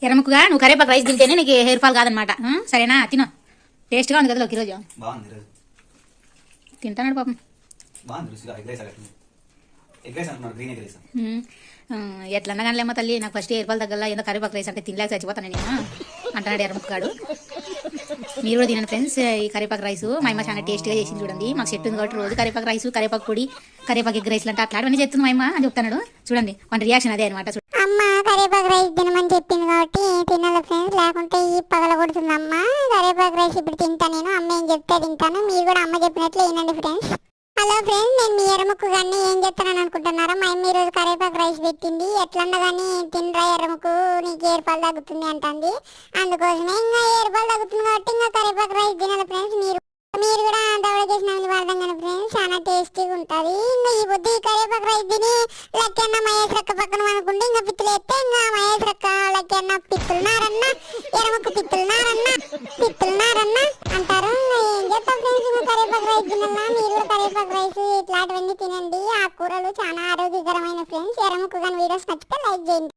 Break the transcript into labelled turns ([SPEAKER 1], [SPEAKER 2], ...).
[SPEAKER 1] ఎర్రముక్కుగా నువ్వు కరేపాకు రైస్ తింటేనే నీకు హెయిర్ ఫాల్ కాదనమాట. సరేనా? తిను, టేస్ట్గా ఉంది కదా ఈరోజు. తింటాడు పాపం. ఎట్లన్నా కానిలేమో తల్లి, నాకు ఫస్ట్ హెయిర్ ఫాల్ తగ్గల ఏదో కరేపాకు రైస్ అంటే తినలేక చచ్చిపోతాను నేను అంటున్నాడు ఎర్రముక్కగాడు. మీరు కూడా తినండి ఫ్రెండ్స్ ఈ కరేపాకు రైస్. మా అమ్మ చాలా టేస్ట్గా చేసింది చూడండి. మాకు చెట్టు ఉంది కాబట్టి రోజు కరేపాకు రైస్, కరేపాకు పొడి, కరేపాకు ఎగ్ రైస్లు అంటే అట్లాంటివన్నీ చెప్తుంది మా అమ్మ అని చెప్తున్నాడు. చూడండి మన రియాక్షన్ అదే అనమాట.
[SPEAKER 2] అమ్మ కరేపాకు రైస్ తినమని చెప్పింది కాబట్టి తినాలి ఫ్రెండ్స్, లేకుంటే ఈ పగల కొడుతుంది అమ్మ. కరేపాకు రైస్ ఇప్పుడు తింటాను నేను, అమ్మ ఏం చెప్తే తింటాను. మీరు కూడా అమ్మ చెప్పినట్లు వినండి ఫ్రెండ్స్. హలో ఫ్రెండ్స్, నేను మీ ఎర్రముక్కు కానీ ఏం చెప్తానని అనుకుంటున్నారా? మా అమ్మ ఈరోజు కరేపాకు రైస్ పెట్టింది. ఎట్లన్నా కానీ తినరా ఎర్రముక్కు, నీకు ఏర్పాలు తగ్గుతుంది అంటుంది. అందుకోసమే ఇంకా ఏర్పాలు తగ్గుతుంది కాబట్టి ఇంకా కరేపాకు రైస్ తినాలి ఫ్రెండ్స్. మీరు కూడా దవడ చేసిన వాడదాం కానీ ఫ్రెండ్స్, చాలా టేస్టీగా ఉంటుంది. ఇంకా ఈ బుద్ధి ఈ కరేపాకు రైస్ తిని లెక్కన్న మహేష్ రక్క పక్కన అనుకుంటే ఇంకా పిత్తులు ఎత్తే ఇంకా మహేష్ రక్క లెక్కన్న పిత్తులున్నారన్న ఎర్రముక్కు పిత్తులున్నారన్న అంటారు. ఏం చెప్తాం ఫ్రెండ్స్, ఇంకా కరేపాకు రైస్ తినాలా? మీరు కూడా కరేపాకు రైస్ ఇట్లాంటివన్నీ తినండి. ఆ కూరలు చాలా ఆరోగ్యకరమైన ఫ్రెండ్స్. ఎర్రముక్కు కానీ వీడియోస్ నచ్చితే లైక్ చేయండి.